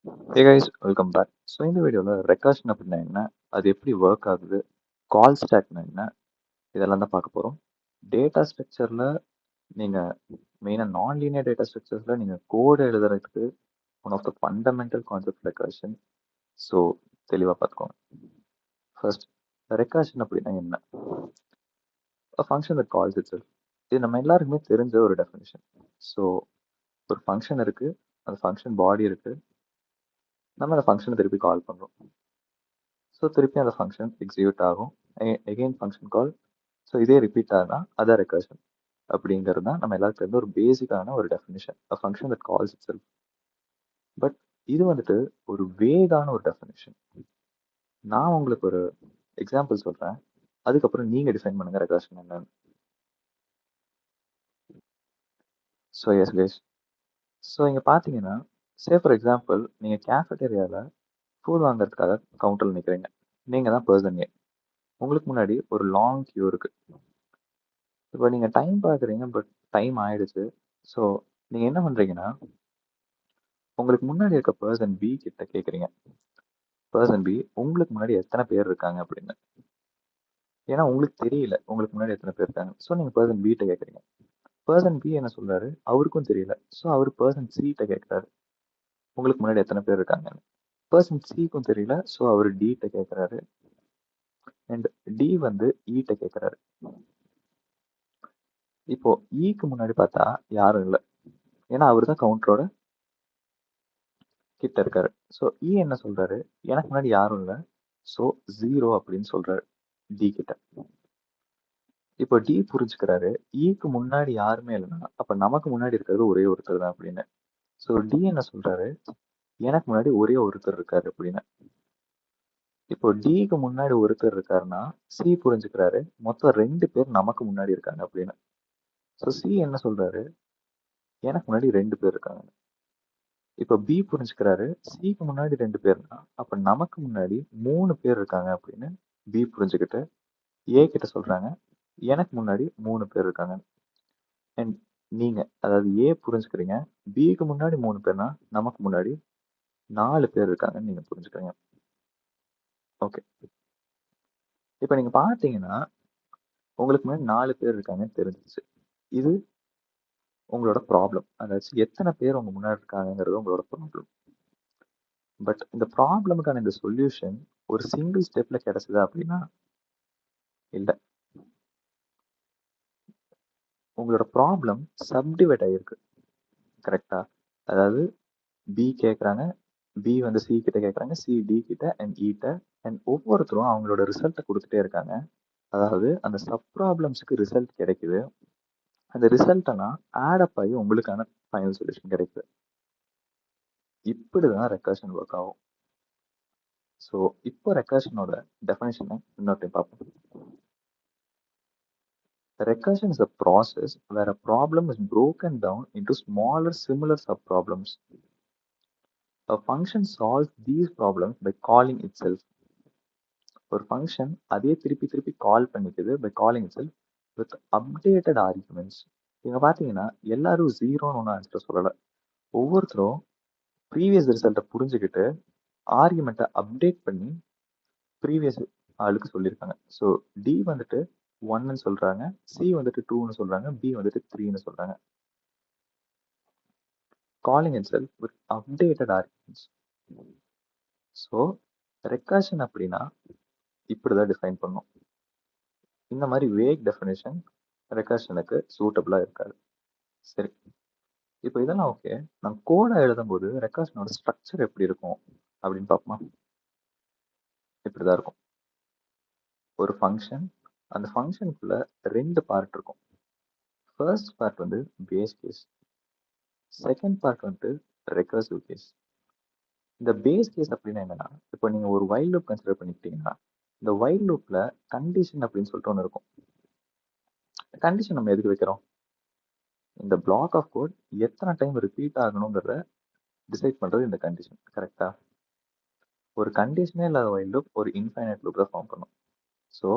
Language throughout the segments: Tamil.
Hey guys, welcome back. So இந்த வீடியோவில் ரெக்கர்ஷன் அப்படின்னா என்ன, அது எப்படி ஒர்க் ஆகுது, கால் ஸ்டாக்னா என்ன, இதெல்லாம் தான் பார்க்க போகிறோம். டேட்டா ஸ்ட்ரக்சரில் நீங்கள் மெயினாக நான் லீனியர் டேட்டா ஸ்ட்ரக்சர்ஸில் நீங்கள் கோடு எழுதுறதுக்கு one of the fundamental concept recursion. So தெளிவாக பார்த்துக்கோங்க. ஃபர்ஸ்ட், ரெக்கர்ஷன் அப்படின்னா என்ன? Function that calls itself. இது நம்ம எல்லாருக்குமே தெரிஞ்ச ஒரு டெஃபினிஷன். ஸோ ஒரு ஃபங்க்ஷன் இருக்குது, அந்த ஃபங்க்ஷன் பாடி இருக்குது, நம்ம அந்த ஃபங்க்ஷனை திருப்பி கால் பண்ணுறோம். ஸோ திருப்பி அந்த ஃபங்க்ஷன் எக்ஸிக்யூட் ஆகும், எகெயின் ஃபங்க்ஷன் கால். ஸோ இதே ரிப்பீட் ஆகுனா அதான் ரெக்கர்ஷன். அப்படிங்கிறது தான் நம்ம எல்லாருக்கும் தெரிஞ்ச ஒரு பேசிக்கான ஒரு definition, a function that calls it self. But இது வந்துட்டு ஒரு வேகான ஒரு டெஃபினிஷன். நான் உங்களுக்கு ஒரு எக்ஸாம்பிள் சொல்கிறேன், அதுக்கப்புறம் நீங்கள் டிஃபைன் பண்ணுங்க ரெக்கர்ஷன் என்னன்னு. ஸோ எஸ் கைஸ், ஸோ இங்கே பார்த்தீங்கன்னா, சே ஃபார் எக்ஸாம்பிள் நீங்கள் கேஃபெட்டேரியாவில் ஃபுட் வாங்குறதுக்காக கவுண்டரில் நிற்கிறீங்க. நீங்கள் தான் பர்சன் ஏ. உங்களுக்கு முன்னாடி ஒரு லாங் கியூ இருக்கு. இப்போ நீங்கள் டைம் பார்க்குறீங்க, பட் டைம் ஆயிடுச்சு. ஸோ நீங்கள் என்ன பண்ணுறீங்கன்னா, உங்களுக்கு முன்னாடி இருக்க பர்சன் பி கிட்ட கேட்குறீங்க, பர்சன் பி உங்களுக்கு முன்னாடி எத்தனை பேர் இருக்காங்க அப்படின்னு. ஏன்னா உங்களுக்கு தெரியல உங்களுக்கு முன்னாடி எத்தனை பேர் இருக்காங்க. ஸோ நீங்கள் பர்சன் பி கிட்ட கேட்குறீங்க. பர்சன் பி என்ன சொல்றாரு, அவருக்கும் தெரியல. ஸோ அவர் பர்சன் சி கிட்ட கேட்குறாரு, உங்களுக்கு முன்னாடி எத்தனை பேர் இருக்காங்கன்னு. பர்சன் சிக்கும் தெரியல. ஸோ அவர் டி கிட்ட கேட்குறாரு, அண்ட் டி வந்து இ கிட்ட கேட்குறாரு. இப்போ இக்கு முன்னாடி பார்த்தா யாரும் இல்லை, ஏன்னா அவர் தான் கவுண்டரோட கிட்ட இருக்காரு. ஸோ இ என்ன சொல்றாரு, எனக்கு முன்னாடி யாரும் இல்லை, ஸோ 0 அப்படின்னு சொல்றாரு டி கிட்ட. இப்போ டி புரிஞ்சுக்கிறாரு, இக்கு முன்னாடி யாருமே இல்லைன்னா அப்ப நமக்கு முன்னாடி இருக்கிறது ஒரே ஒருத்தர் தான் அப்படின்னு. ஸோ டி என்ன சொல்றாரு, எனக்கு முன்னாடி ஒரே ஒருத்தர் இருக்காரு அப்படின்னு. இப்போ டிக்கு முன்னாடி ஒருத்தர் இருக்காருன்னா சி புரிஞ்சுக்கிறாரு, மொத்தம் 2 பேர் நமக்கு முன்னாடி இருக்காங்க அப்படின்னு. ஸோ சி என்ன சொல்றாரு, எனக்கு முன்னாடி 2 பேர் இருக்காங்க. இப்போ பி புரிஞ்சுக்கிறாரு, சிக்கு முன்னாடி 2 பேர்னா அப்ப நமக்கு முன்னாடி 3 பேர் இருக்காங்க அப்படின்னு பி புரிஞ்சுக்கிட்டு ஏ கிட்ட சொல்றாங்க, எனக்கு முன்னாடி 3 பேர் இருக்காங்க. அண்ட் நீங்க, அதாவது ஏ புரிஞ்சுக்கிறீங்க, பிக்கு முன்னாடி 3 பேர்னா நமக்கு முன்னாடி 4 பேர் இருக்காங்கன்னு நீங்க புரிஞ்சுக்கிறீங்க. ஓகே, இப்போ நீங்க பார்த்தீங்கன்னா உங்களுக்கு முன்னாடி 4 பேர் இருக்காங்கன்னு தெரிஞ்சிச்சு. இது உங்களோட ப்ராப்ளம். அதாச்சும் எத்தனை பேர் உங்க முன்னாடி இருக்காங்கிறது உங்களோட ப்ராப்ளம். பட் இந்த ப்ராப்ளமுக்கான இந்த சொல்யூஷன் ஒரு சிங்கிள் ஸ்டெப்ல கிடைச்சதா அப்படின்னா இல்ல. உங்களோட ப்ராப்ளம் சப்டிவைட் ஆகிருக்கு, கரெக்டா? அதாவது பி கேட்குறாங்க, பி வந்து சி கிட்ட கேட்குறாங்க, சி டி கிட்ட அண்ட் இ கிட்ட, அண்ட் ஒவ்வொருத்தரும் அவங்களோட ரிசல்ட்டை கொடுத்துட்டே இருக்காங்க. அதாவது அந்த சப் ப்ராப்ளம்ஸ்க்கு ரிசல்ட் கிடைக்குது. அந்த ரிசல்ட்டெல்லாம் ஆடப் ஆகி உங்களுக்கான ஃபைனல் சொல்யூஷன் கிடைக்குது. இப்படிதான் ரெக்கர்ஷன் ஒர்க் ஆகும். ஸோ இப்போ ரெக்கர்ஷனோட டெஃபினேஷனை இன்னொரு டைம் பார்ப்போம். Recursion is a process where a problem is broken down into smaller similar subproblems. A function solves these problems by calling itself. ஒரு ஃபங்க்ஷன் அதே திருப்பி திருப்பி கால் பண்ணிக்குது by calling itself with updated arguments. இங்க பார்த்தீங்கன்னா எல்லாரும் 0ன்னு ஒன்றும் ஆன்சர் சொல்லலை. ஒவ்வொருத்தரும் ப்ரீவியஸ் ரிசல்ட்டை புரிஞ்சுக்கிட்டு ஆர்குமெண்ட்டை அப்டேட் பண்ணி ப்ரீவியஸ் ஆளுக்கு சொல்லியிருக்காங்க. ஸோ டி வந்துட்டு 1ன்னு சொல்றாங்க, சி வந்துட்டு 2ன்னு சொல்றாங்க, பி வந்துட்டு 3ன்னு சொல்றாங்க. Calling itself with updated arguments. So recursion அப்படின்னா இப்படிதான் டிஃபைன் பண்ணும். இந்த மாதிரி வேக் டெஃபினேஷன் ரெக்கர்ஷனுக்கு சூட்டபிளாக இருக்காது. சரி, இப்போ இதெல்லாம் ஓகே. நான் கோடை எழுதும்போது ரெக்கர்ஷனோட ஸ்ட்ரக்சர் எப்படி இருக்கும் அப்படின்னு பார்ப்போமா? இப்படிதான் இருக்கும். ஒரு ஃபங்க்ஷன், அந்த ஃபங்க்ஷனுக்குள்ள 2 பார்ட் இருக்கும். ஃபர்ஸ்ட் பார்ட் வந்து பேஸ் கேஸ், செகண்ட் பார்ட் வந்து ரெக்கர்சிவ் கேஸ். இந்த பேஸ் கேஸ் அப்படின்னா என்னன்னா, இப்போ நீங்க ஒரு வைல் லூப் கன்சிடர் பண்ணிக்கிட்டீங்கன்னா, இந்த வைல் லூப்ல கண்டிஷன் அப்படின்னு சொல்லிட்டு ஒன்று இருக்கும். கண்டிஷன் நம்ம எதுக்கு வைக்கிறோம்? இந்த பிளாக் ஆஃப் கோட் எத்தனை டைம் ரிப்பீட் ஆகணுங்கிறத டிசைட் பண்றது இந்த கண்டிஷன், கரெக்டா? ஒரு கண்டிஷனே இல்லாத வைல் லூப் ஒரு இன்ஃபைனைட் லூப் தான் ஃபார்ம் பண்ணும். ஸோ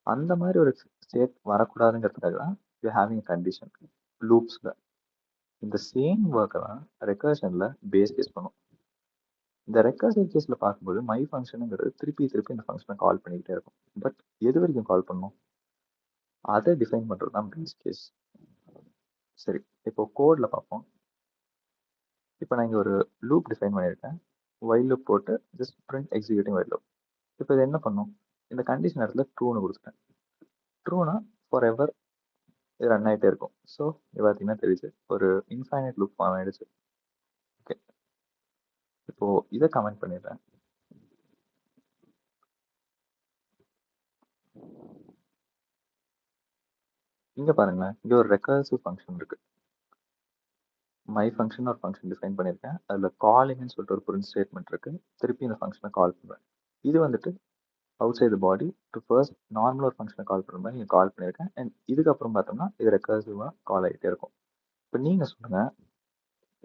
அந்த மாதிரி ஒரு ஸ்டேட் வரக்கூடாதுங்கிறதுக்காக தான் யூ ஹேவிங் கண்டிஷன் லூப்ஸ்ல. இந்த சேம் ஒர்க்கை தான் ரெக்கர்ஷன்ல பேஸ் கேஸ் பண்ணும். இந்த ரெக்கர்சிவ் கேஸ்ல பார்க்கும்போது மை ஃபங்க்ஷனுங்கிறது திருப்பி திருப்பி இந்த ஃபங்க்ஷனை கால் பண்ணிக்கிட்டே இருக்கும். பட் எது வரைக்கும் கால் பண்ணும்? அதை டிஃபைன் பண்ணுறது தான் பேஸ் கேஸ். சரி, இப்போ கோடில் பார்ப்போம். இப்போ நான் இங்கே ஒரு லூப் டிஃபைன் பண்ணியிருக்கேன். வைல் லூப் போட்டு just print executing while loop. இப்போ இது என்ன பண்ணும்? இந்த கண்டிஷன் இடத்துல ட்ரூன்னு கொடுத்துட்டேன். ட்ரூனா ஃபார் எவர் இது ரன் ஆகிட்டே இருக்கும். ஸோ இது பார்த்தீங்கன்னா தெரியுது ஒரு இன்ஃபைனைட் லூப் ஃபார்ம் ஆயிடுச்சு. ஓகே, இப்போ இதை கமெண்ட் பண்ணிடுறேன். இங்க பாருங்களேன், இங்க ஒரு ரெக்கர்சிவ் ஃபங்க்ஷன் இருக்கு. மை ஃபங்க்ஷன் ஒரு ஃபங்க்ஷன் டிஃபைன் பண்ணியிருக்கேன். அதில் காலிங்னு சொல்லிட்டு ஒரு பிரிண்ட் ஸ்டேட்மெண்ட் இருக்கு. திருப்பி இந்த ஃபங்க்ஷனை கால் பண்ணுவேன். இது வந்துட்டு outside the body to first normal ஒரு ஃபங்க்ஷனை கால் பண்ணுற மாதிரி நீங்கள் கால் பண்ணியிருக்கேன். அண்ட் இதுக்கப்புறம் பார்த்தோம்னா இது ரெக்கர்சிவாக கால் ஆகிட்டே இருக்கும். இப்போ நீங்கள் சொல்லுங்க,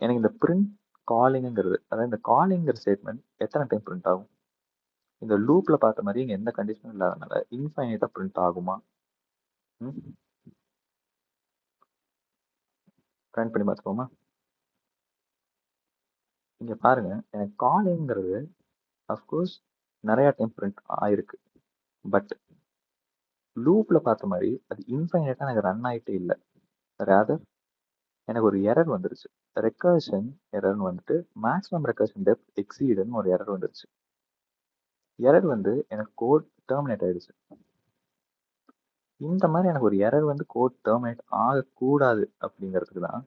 எனக்கு இந்த பிரிண்ட் காலிங்கிறது, அதாவது இந்த காலிங்கிற ஸ்டேட்மெண்ட் எத்தனை டைம் பிரிண்ட் ஆகும்? இந்த லூப்ல பார்த்த மாதிரி இங்கே எந்த கண்டிஷனும் இல்லாதனால இன்ஃபைனைட்டாக பிரிண்ட் ஆகுமா? ரன் பண்ணி பார்த்துக்கோமா? இங்கே பாருங்க, எனக்கு காலிங்கிறது அஃப்கோர்ஸ் நிறைய டைம் பிரிண்ட் ஆயிருக்கு. பட் லூப்ல பார்த்த மாதிரி அது இன்ஃபைனைட்டா எனக்கு ரன் ஆகிட்டே இல்லை. ரேதர் எனக்கு ஒரு எரர் வந்துருச்சு. ரெக்கர்ஷன் எரர்னு வந்துட்டு மேக்ஸிமம் ரெக்கர்ஷன் டெப்த் எக்ஸீடுன்னு ஒரு எரர் வந்துருச்சு. எரர் வந்து எனக்கு கோட் டெர்மினேட் ஆயிடுச்சு. இந்த மாதிரி எனக்கு ஒரு எரர் வந்து கோட் டெர்மினேட் ஆகக்கூடாது அப்படிங்கிறதுக்கு தான்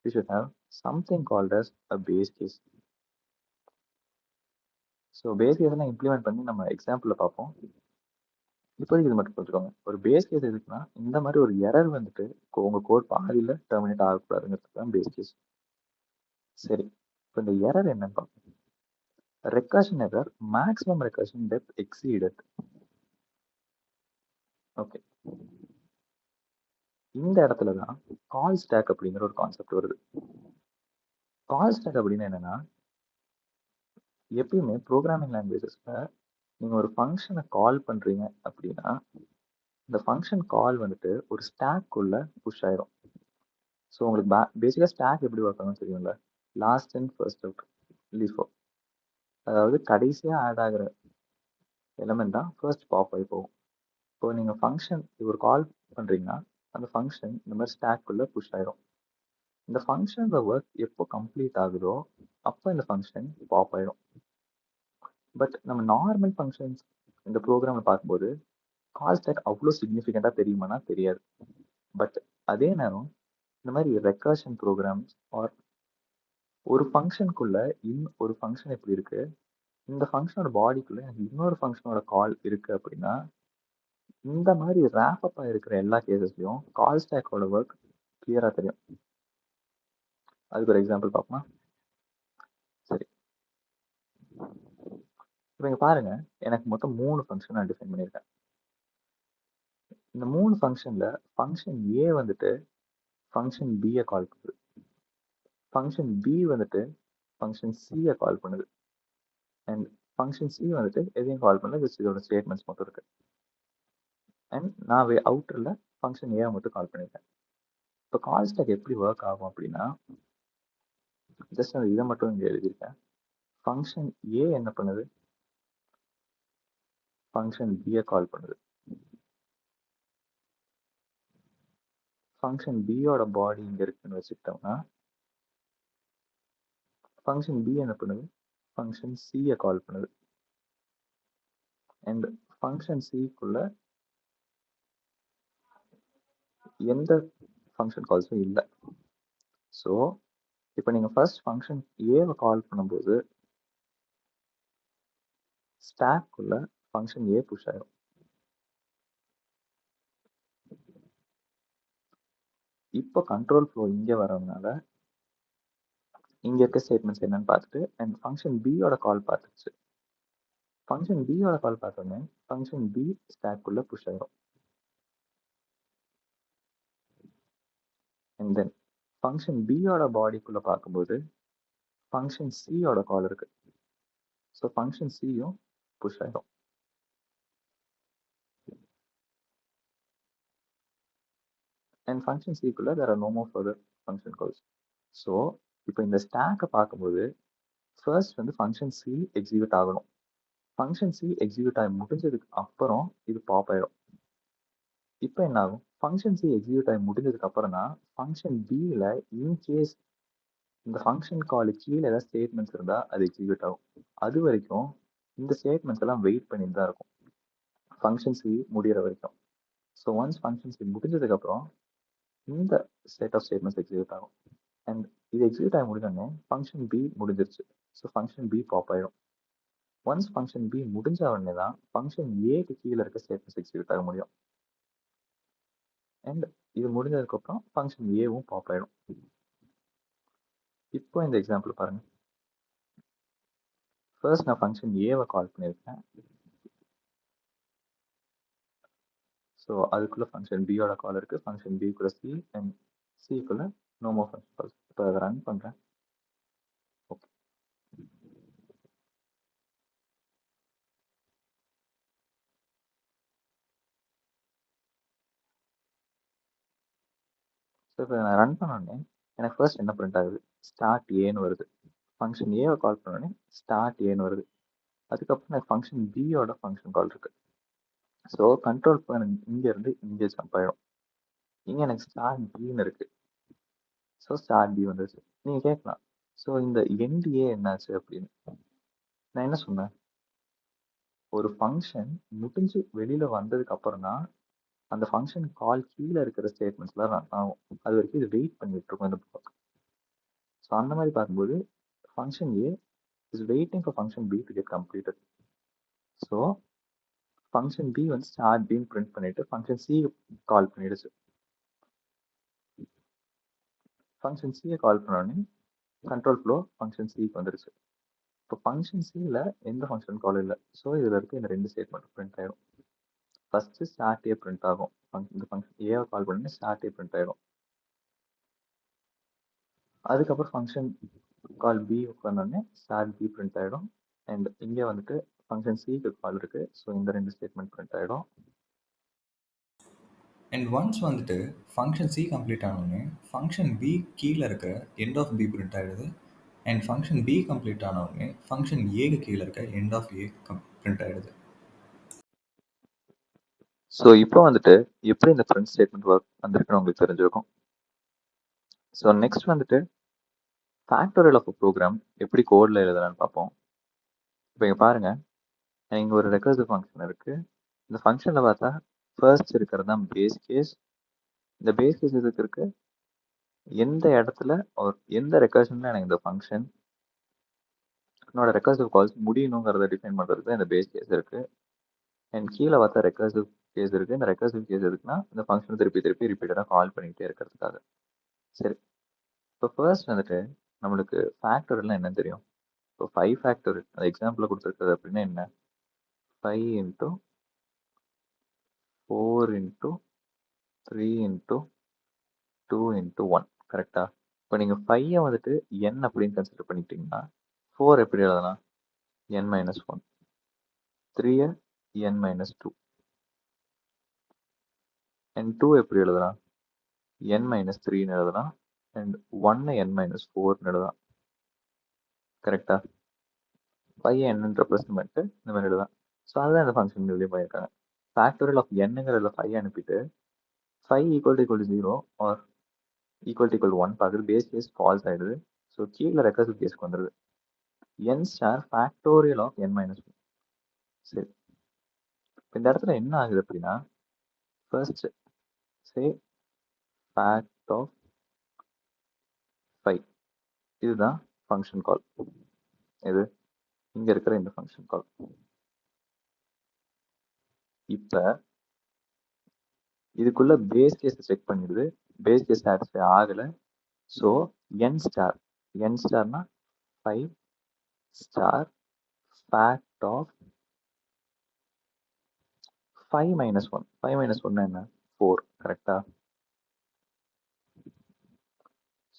we should have something called as a base case. So base கேஸ்லாம் இம்ப்ளிமெண்ட் பண்ணி நம்ம எக்ஸாம்பிளில் பார்ப்போம். இப்போதைக்கு இது மட்டும் புரிஞ்சுக்கோங்க. ஒரு பேஸ் கேஸ் எதுக்குன்னா இந்த மாதிரி ஒரு எரர் வந்துட்டு உங்க கோட் பாதியில் டெர்மினேட் ஆகக்கூடாதுங்கிறதுக்கு தான் பேஸ் கேஸ். சரி, இப்போ இந்த எரர் என்னன்னு பார்ப்போம். Recursion error maximum recursion depth exceeded. Okay, இந்த இடத்துல தான் கால் ஸ்டாக் அப்படிங்கிற ஒரு கான்செப்ட் வருது. கால் ஸ்டாக் அப்படின்னு என்னன்னா, எப்பயுமே ப்ரோக்ராமிங் லாங்குவேஜஸ்ல நீங்க ஒரு ஃபங்க்ஷனை கால் பண்றீங்க அப்படின்னா இந்த ஃபங்க்ஷன் கால் வந்துட்டு ஒரு ஸ்டாக் உள்ள புஷ் ஆயிரும். ஸோ உங்களுக்கு பேசிக்காக ஸ்டாக் எப்படி ஒர்க் ஆகும்னு தெரியும்ல, லாஸ்ட் இன் ஃபர்ஸ்ட் அவுட் லீஃபோ, அதாவது கடைசியாக ஆட் ஆகிற எலமெண்ட் தான் ஃபர்ஸ்ட் பாப் ஆகி போகும். இப்போ நீங்கள் ஃபங்க்ஷன் ஒரு கால் பண்ணுறீங்கன்னா அந்த ஃபங்க்ஷன் இந்த மாதிரி ஸ்டாக்குள்ளே புஷ் ஆயிரும். இந்த ஃபங்க்ஷனோட ஒர்க் எப்போ கம்ப்ளீட் ஆகுதோ அப்போ இந்த ஃபங்க்ஷன் பாப் ஆயிடும். பட் நம்ம நார்மல் ஃபங்க்ஷன்ஸ் இந்த ப்ரோக்ராமில் பார்க்கும்போது கால் ஸ்டாக் அவ்வளோ சிக்னிஃபிகண்ட்டாக தெரியுமானா தெரியாது. பட் அதே நேரம் இந்த மாதிரி ரெக்கர்ஷன் ப்ரோக்ராம்ஸ் ஆர் ஒரு ஃபங்க்ஷனுக்குள்ள ஒரு ஃபங்க்ஷன் எப்படி இருக்கு, இந்த ஃபங்க்ஷனோட பாடிக்குள்ள எனக்கு இன்னொரு ஃபங்க்ஷனோட கால் இருக்கு அப்படின்னா இந்த மாதிரி ரேப் அப் ஆயிருக்கிற எல்லா கேசஸ்லையும் கால் ஸ்டாக்கோட ஒர்க் கிளியரா தெரியும். அதுக்கு ஒரு எக்ஸாம்பிள் பார்ப்போமா? சரி, இப்போ இங்க பாருங்க, எனக்கு மொத்தம் 3 ஃபங்க்ஷன் நான் டிஃபைன் பண்ணியிருக்கேன். இந்த 3 ஃபங்க்ஷன்ல ஃபங்க்ஷன் ஏ வந்துட்டு ஃபங்க்ஷன் பியை கால் பண்ணுது, ஃபங்க்ஷன் பி வந்துட்டு ஃபங்க்ஷன் சியை கால் பண்ணுது, அண்ட் ஃபங்க்ஷன் சி வந்துட்டு எதையும் கால் பண்ணல, ஜஸ்ட் இதோட ஸ்டேட்மெண்ட்ஸ் மட்டும் இருக்கு. அண்ட் நான் அவுட்டரில் ஃபங்க்ஷன் ஏ மட்டும் கால் பண்ணியிருக்கேன். இப்போ கால் ஸ்டாக் எப்படி ஒர்க் ஆகும் அப்படின்னா ஜஸ்ட் அந்த இதை மட்டும் இங்கே எழுதியிருக்கேன். ஃபங்க்ஷன் ஏ என்ன பண்ணுது, ஃபங்க்ஷன் பியை கால் பண்ணுது. ஃபங்க்ஷன் பியோட பாடி இங்கே இருக்குன்னு வச்சுக்கிட்டோம்னா ஃபங்க்ஷன் பி என்ன பண்ணுது, ஃபங்க்ஷன் சியை கால் பண்ணுது. அண்ட் ஃபங்க்ஷன் சிக்குள்ள எந்த ஃபங்க்ஷன் கால்ஸும் இல்லை. ஸோ இப்போ நீங்கள் ஃபர்ஸ்ட் ஃபங்க்ஷன் ஏவை கால் பண்ணும்போது ஸ்டாக்குள்ள ஃபங்க்ஷன் ஏ புஷ் ஆயிடும். இப்போ கண்ட்ரோல் ஃப்ளோ இங்கே வரதுனால இங்கே இருக்க ஸ்டேட்மெண்ட்ஸ் என்னன்னு பார்த்துட்டு அண்ட் ஃபங்க்ஷன் பியோட கால் பார்த்துச்சு. ஃபங்க்ஷன் பியோட கால் பார்த்தோன்னே ஃபங்க்ஷன் பி ஸ்டாக்குள்ள புஷ் ஆயிடும். அண்ட் தென் ஃபங்க்ஷன் பியோட பாடிக்குள்ள பார்க்கும்போது ஃபங்க்ஷன் சியோட கால் இருக்கு. ஸோ ஃபங்க்ஷன் சியும் புஷ் ஆயிடும். அண்ட் ஃபங்க்ஷன் சிக்குள்ள வேற no more further function calls. So இப்போ இந்த ஸ்டாக்கை பார்க்கும்போது ஃபர்ஸ்ட் வந்து ஃபங்க்ஷன் சி எக்ஸிக்யூட் ஆகணும். ஃபங்க்ஷன் சி எக்ஸிக்யூட் ஆகி முடிஞ்சதுக்கு அப்புறம் இது பாப் ஆயிடும். இப்போ என்ன ஆகும்? ஃபங்க்ஷன் சி எக்ஸிக்யூட் ஆகி முடிஞ்சதுக்கு அப்புறம் தான் ஃபங்க்ஷன் பியில் இன்கேஸ் இந்த ஃபங்க்ஷன் கால் கீழே ஏதாவது ஸ்டேட்மெண்ட்ஸ் இருந்தால் அது எக்ஸிக்யூட் ஆகும். அது வரைக்கும் இந்த ஸ்டேட்மெண்ட்ஸ் எல்லாம் வெயிட் பண்ணிட்டு தான் இருக்கும் ஃபங்க்ஷன் சி முடிகிற வரைக்கும். ஸோ ஒன்ஸ் ஃபங்க்ஷன் சி முடிஞ்சதுக்கப்புறம் இந்த செட் ஆஃப் ஸ்டேட்மெண்ட்ஸ் எக்ஸிக்யூட் ஆகும். அண்ட் இது எக்ஸிக்யூட் ஆகி முடிஞ்சோடனே ஃபங்க்ஷன் பி முடிஞ்சிருச்சு. ஸோ ஃபங்க்ஷன் பி பாப் ஆயிடும். ஒன்ஸ் ஃபங்க்ஷன் பி முடிஞ்ச உடனே தான் ஃபங்க்ஷன் ஏக்கு கீழே இருக்க ஸ்டேட்மெண்ட்ஸ் எக்ஸிக்யூட் ஆக முடியும். அண்ட் இது முடிஞ்சதுக்கப்புறம் ஃபங்க்ஷன் ஏவும் பாப் ஆயிடும். இப்போ இந்த எக்ஸாம்பிள் பாருங்க. ஃபர்ஸ்ட் நான் ஃபங்க்ஷன் ஏவை கால் பண்ணியிருக்கேன். ஸோ அதுக்குள்ள ஃபங்க்ஷன் பியோட கால் இருக்கு. ஃபங்க்ஷன் பிக்குள்ள சி அண்ட் சிக்குள்ள நோ மோர் ஃபங்க்ஷன் கால்ஸ். இப்போ அதை ரன் பண்றேன். ஓகே. ஸோ இப்போ நான் ரன் பண்ணோடனே எனக்கு ஃபர்ஸ்ட் என்ன பிரிண்ட் ஆகுது? ஸ்டார்ட் ஏன்னு வருது. ஃபங்க்ஷன் ஏவை கால் பண்ணோடனே ஸ்டார்ட் ஏன்னு வருது. அதுக்கப்புறம் எனக்கு ஃபங்க்ஷன் பியோட ஃபங்க்ஷன் கால் இருக்கு. ஸோ கண்ட்ரோல் இங்க இருந்து இங்கே ஜம்ப் ஆயிடும். இங்க எனக்கு ஸ்டார்ட் பின்னு இருக்கு. ஸோ ஸ்டார்ட் பி வந்துருச்சு. நீங்க கேட்கலாம், ஸோ இந்த எண்ட் ஏ என்னாச்சு அப்படின்னு. நான் என்ன சொன்னேன்? ஒரு ஃபங்க்ஷன் முடிஞ்சு வெளியில வந்ததுக்கு அப்புறம் தான் அந்த ஃபங்க்ஷன் கால் கீழே இருக்கிற ஸ்டேட்மெண்ட்ஸ்லாம் ரன் ஆகும். அது வரைக்கும் இது வெயிட் பண்ணிட்டு இருக்கும் இந்த பிளாக். ஸோ அந்த மாதிரி பார்க்கும்போது function A is waiting for function B to get completed. So function B வந்து ஸ்டார்ட் பின்னு பிரிண்ட் பண்ணிட்டு ஃபங்க்ஷன் சி கால் பண்ணிடுச்சு. ஃபங்க்ஷன் சியை கால் பண்ணோடனே கண்ட்ரோல் ஃப்ளோ ஃபங்க்ஷன் சிக்கு வந்துருச்சு. இப்போ ஃபங்க்ஷன் சியில் எந்த ஃபங்க்ஷன் கால் இல்லை. ஸோ இதில் இருக்க இந்த ரெண்டு ஸ்டேட்மெண்ட் பிரிண்ட் ஆயிடும். ஃபர்ஸ்ட் ஸ்டார்ட் ஏ பிரிண்ட் ஆகும். இந்த ஃபங்க்ஷன் ஏவை கால் பண்ணி ஸ்டார்ட் ஏ பிரிண்ட் ஆயிடும். அதுக்கப்புறம் ஃபங்க்ஷன் கால் பி பண்ணோடனே ஸ்டார்ட் பி பிரிண்ட் ஆகிடும். அண்ட் இங்கே வந்துட்டு ஃபங்க்ஷன் சிக்கு கால் இருக்குது. ஸோ இந்த ரெண்டு ஸ்டேட்மெண்ட் பிரிண்ட் ஆகிடும். அண்ட் ஒன்ஸ் வந்துட்டு ஃபங்க்ஷன் சி கம்ப்ளீட் ஆனோடனே ஃபங்க்ஷன் பி கீழே இருக்கிற எண்ட் ஆஃப் பி பிரிண்ட் ஆகிடுது. அண்ட் ஃபங்க்ஷன் பி கம்ப்ளீட் ஆனோடனே ஃபங்க்ஷன் ஏக்கு கீழே இருக்க எண்ட் ஆஃப் ஏ பிரிண்ட் ஆகிடுது. ஸோ இப்போ வந்துட்டு எப்படி இந்த பிரிண்ட் ஸ்டேட்மெண்ட் ஒர்க் வந்திருக்குன்னு உங்களுக்கு தெரிஞ்சிருக்கும். ஸோ நெக்ஸ்ட் வந்துட்டு ஃபேக்டோரியல் ஆஃப் ப்ரோக்ராம் எப்படி கோடில் எழுதலான்னு பார்ப்போம். இப்போ இங்கே பாருங்க, இங்கே ஒரு ரெக்கர்சிவ் ஃபங்க்ஷன் இருக்கு. இந்த ஃபங்க்ஷனில் பார்த்தா ஃபர்ஸ்ட் இருக்கிறது தான் பேஸ் கேஸ். இந்த பேஸ் கேஸ் இதுக்கு இருக்கு. எந்த இடத்துல ஒரு எந்த ரெக்கர்ஷன்ல எனக்கு இந்த ஃபங்க்ஷன் என்னோட ரெக்கர்சிவ் கால்ஸ் முடியணுங்கிறத டிஃபைன் பண்ணுறதுக்கு இந்த பேஸ் கேஸ் இருக்கு. அண்ட் கீழே பார்த்தா ரெக்கர்சிவ் கேஸ் இருக்கு. இந்த ரெக்கர்சிவ் கேஸ் எதுக்குன்னா இந்த ஃபங்க்ஷன் திருப்பி ரிப்பீட்டடாக கால் பண்ணிக்கிட்டே இருக்கிறதுக்காக. சரி, இப்போ ஃபர்ஸ்ட் வந்துட்டு நம்மளுக்கு ஃபேக்டோரியல்னா என்ன தெரியும்? இப்போ 5 ஃபேக்டோரியல் அந்த எக்ஸாம்பிளில் கொடுத்துருக்குது அப்படின்னா என்ன? 5 இன்ட்டு 4 இன்ட்டு 3 இன்ட்டு 2 இன்ட்டு 1 கரெக்டா? இப்போ நீங்கள் 5 வந்துட்டு n அப்படின்னு கன்சிடர் பண்ணிக்கிட்டீங்கன்னா 4 எப்படி எழுதலாம்? n minus 1. 3 n minus 2. And 2 எப்படி எழுதலாம்? n மைனஸ் 3ன்னு எழுதலாம். அண்ட் 1 n மைனஸ் 4ன்னு எழுதலாம். கரெக்டா? 5 n ரெப்ரசன்ட் பண்ணிட்டு இந்த மாதிரி எழுதலாம். ஸோ அதுதான் இந்த ஃபங்க்ஷன் இதுலேயும் பண்ணியிருக்காங்க. ஃபேக்டோரியல் ஆஃப் என்னங்கிறதுல 5 அனுப்பிட்டு 5 equal to 0 or equal to 1 பார்க்குறது பேஸ் கேஸ் ஃபால்ஸ் ஆகிடுது. ஸோ கீழே ரெக்கர்சிவ் கேஸ்க்கு வந்துடுது. n star factorial of n minus 1. சரி, இந்த இடத்துல என்ன ஆகுது அப்படின்னா ஃபர்ஸ்ட் சே ஃபேக்ட் ஆஃப் 5 இதுதான் ஃபங்க்ஷன் கால். இது இங்க இருக்கிற இந்த ஃபங்க்ஷன் கால். இப்போ இதுக்குள்ள பேஸ் கேஸ் செக் பண்ணிடுது. பேஸ் கேஸ் சாட்டிஸ்ஃபை ஆகலை. ஸோ n ஸ்டார்னா 5 star fact of 5 minus 1. 5 minus 1 என்ன? 4 கரெக்டா?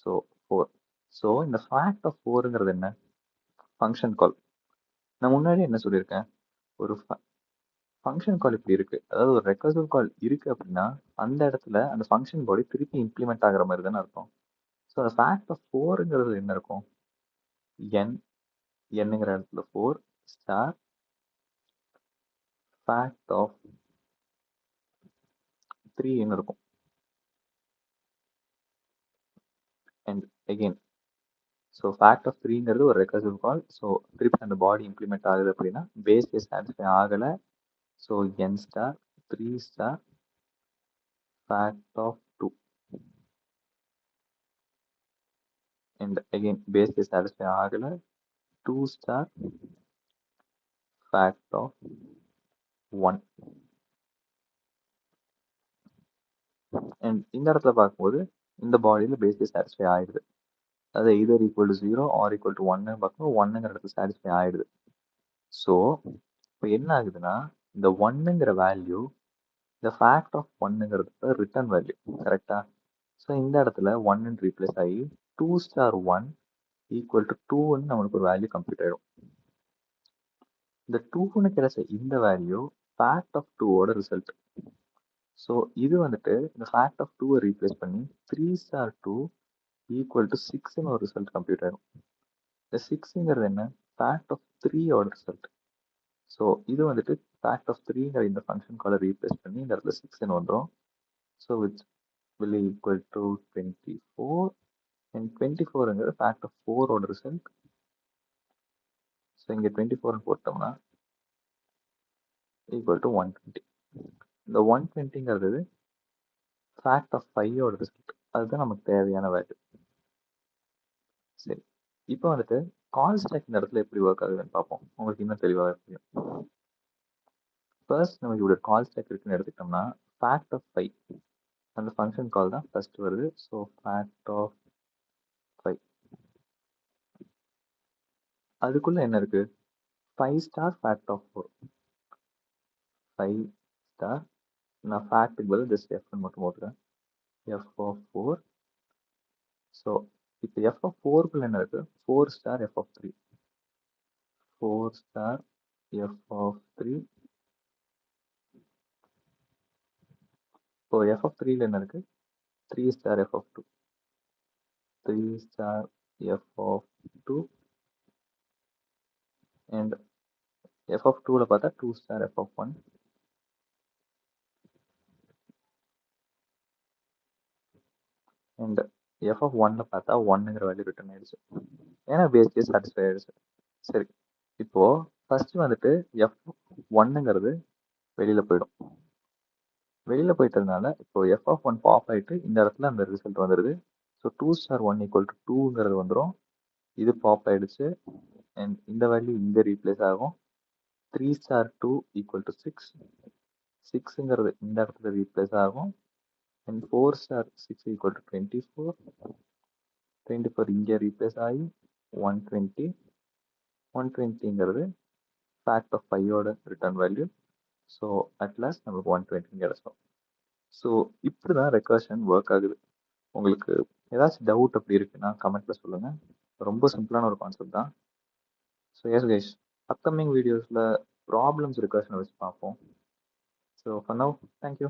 ஸோ 4. ஸோ இந்த ஃபேக்ட் ஆஃப் 4ங்கிறது என்ன? Function call. நான் முன்னாடி என்ன சொல்லியிருக்கேன்? ஒரு ஃபங்க்ஷன் கால் இப்படி இருக்கு, அதாவது ஒரு ரெக்கர்சிவ் கால் இருக்கு அப்படின்னா அந்த இடத்துல அந்த ஃபங்க்ஷன் பாடி திருப்பி இம்ப்ளிமெண்ட் ஆகிற மாதிரி தானே அர்த்தம். ஸோ அந்த ஃபேக்ட் ஆஃப் 4ங்கிறது என்ன இருக்கும்? n nங்கிற இடத்துல 4 ஸ்டார் fact of 3ன்னு இருக்கும். and again so fact of 3ங்கிறது ஒரு ரெக்கர்சிவ் கால். ஸோ திருப்பி அந்த பாடி இம்ப்ளிமெண்ட் ஆகுது அப்படின்னா பேஸ் கேஸ் சாட்டிஸ்ஃபை ஆகலை. So n star 3 star fact of 2 and again base case satisfy ஆகல 2 star fact of 1 and இந்த இடத்துல பார்க்கும்போது இந்த பாடியில பேஸ் கேஸ் சாட்டிஸ்ஃபை ஆயிடுது. அது either equal to 0 or equal to 1 பார்க்கும்போது 1ங்கிற இடத்துல சாட்டிஸ்ஃபை ஆயிடுது. ஸோ இப்போ என்ன ஆகுதுன்னா இந்த 1ங்கிற வேல்யூ இந்த ஃபேக்ட் ஆஃப் 1ங்கிறது ரிட்டர்ன் வேல்யூ கரெக்டா. ஸோ இந்த இடத்துல 1 ரீப்ளேஸ் ஆகி 2 ஸ்டார் 1 ஈக்குவல் டு 2ன்னு நம்மளுக்கு ஒரு வேல்யூ கம்ப்ளீட் ஆயிடும். இந்த 2ன்னு கிடைச்ச இந்த வேல்யூ ஃபேக்ட் ஆஃப் 2ஓட ரிசல்ட். ஸோ இது வந்துட்டு இந்த ஃபேக்ட் ஆஃப் 2வை ரீப்ளேஸ் பண்ணி 3 ஸ்டார் 2 ஈக்குவல் டு 6ன்னு ஒரு ரிசல்ட் கம்ப்ளீட் ஆயிடும். இந்த 6ங்கிறது என்ன ஃபேக்ட் ஆஃப் 3ஓட ரிசல்ட். ஸோ இது வந்துட்டு ஃபேக்ட் ஆஃப் 3ங்கிற இந்த ஃபங்க்ஷன் காலை ரீப்ளேஸ் பண்ணி இந்த இடத்துல 6ன்னு வந்துடும். So which will equal to 24 and 24ங்கிறது ஃபேக்ட் ஆஃப் 4ஓட ரிசல்ட். ஸோ இங்கே 24ன்னு போட்டோம்னா ஈக்குவல் டு 120. இந்த 120ங்கிறது ஃபேக்ட் ஆஃப் 5ஓட ரிசல்ட். அதுதான் நமக்கு தேவையான வேல்யூ. சரி, இப்போ வந்துட்டு கால் ஸ்டாக் இந்த இடத்துல எப்படி ஒர்க் ஆகுதுன்னு பார்ப்போம். உங்களுக்கு இன்னும் தெளிவாக புரியும். ஃபர்ஸ்ட் நமக்கு இப்படி கால் ஸ்டாக் இருக்குன்னு எடுத்துக்கிட்டோம்னா ஃபேக்ட் ஆஃப் 5 அந்த ஃபங்க்ஷன் கால் தான் ஃபர்ஸ்ட் வருது. ஸோ ஃபேக்ட் ஆஃப் 5 அதுக்குள்ள என்ன இருக்கு 5 ஸ்டார் ஃபேக்ட் ஆஃப் 4 5 ஸ்டார் நான் ஃபேக்ட்டுக்கு பதில் ஜஸ்ட் எஃப்னு மட்டும் போட்டுறேன் எஃப் ஆஃப் 4. ஸோ இப்போ எஃப் ஆஃப் 4க்குள்ள என்ன இருக்கு 4 star F of 3 4 star F of 3. இப்போ எஃப் ஆஃப் 3ல என்ன இருக்கு 3 star F of 2 3 star F of 2 and F of 2ல பார்த்தா 2 star F of 1 and F of 1ல பார்த்தா 1ங்கிற வேல்யூ ரிட்டர்ன் ஆயிடுச்சு. ஏன்னா பேஸ் கேஸ் சாட்டிஸ்ஃபை ஆயிடுச்சு. சரி, இப்போ ஃபர்ஸ்ட் வந்துட்டு எஃப் 1ங்கிறது வெளியில போயிடும். வெளியில போயிட்டதுனால இப்போ எஃப் ஆஃப் 1 பாப் ஆயிட்டு இந்த இடத்துல அந்த ரிசல்ட் வந்துடுது. ஸோ 2 ஸ்டார் 1 ஈக்குவல் டு 2ங்கிறது வந்துடும். இது பாப் ஆயிடுச்சு அண்ட் இந்த வேல்யூ இங்கே ரீப்ளேஸ் ஆகும். 3 ஸ்டார் 2 ஈக்குவல் டு 6 6ங்கிறது இந்த இடத்துல ரீப்ளேஸ் ஆகும். அண்ட் 4 ஸ்டார் 6 ஈக்குவல் டு 24 24 இங்கே ரீப்ளேஸ் ஆகி 120 120ங்கிறது ஃபேக்ட் ஆஃப் 5ஓட ரிட்டர்ன் வேல்யூ. ஸோ அட்லாஸ்ட் நம்மளுக்கு 120 கிடைச்சோம். ஸோ இப்படி தான் ரெக்கர்ஷன் ஒர்க் ஆகுது. உங்களுக்கு ஏதாச்சும் டவுட் அப்படி இருக்குன்னா கமெண்ட்ல சொல்லுங்க. ரொம்ப சிம்பிளான ஒரு கான்செப்ட் தான். ஸோ எஸ் கைஸ், அப்கமிங் வீடியோஸில் ப்ராப்ளம்ஸ் ரெக்கர்ஷனை வச்சு பார்ப்போம். So for now thank you.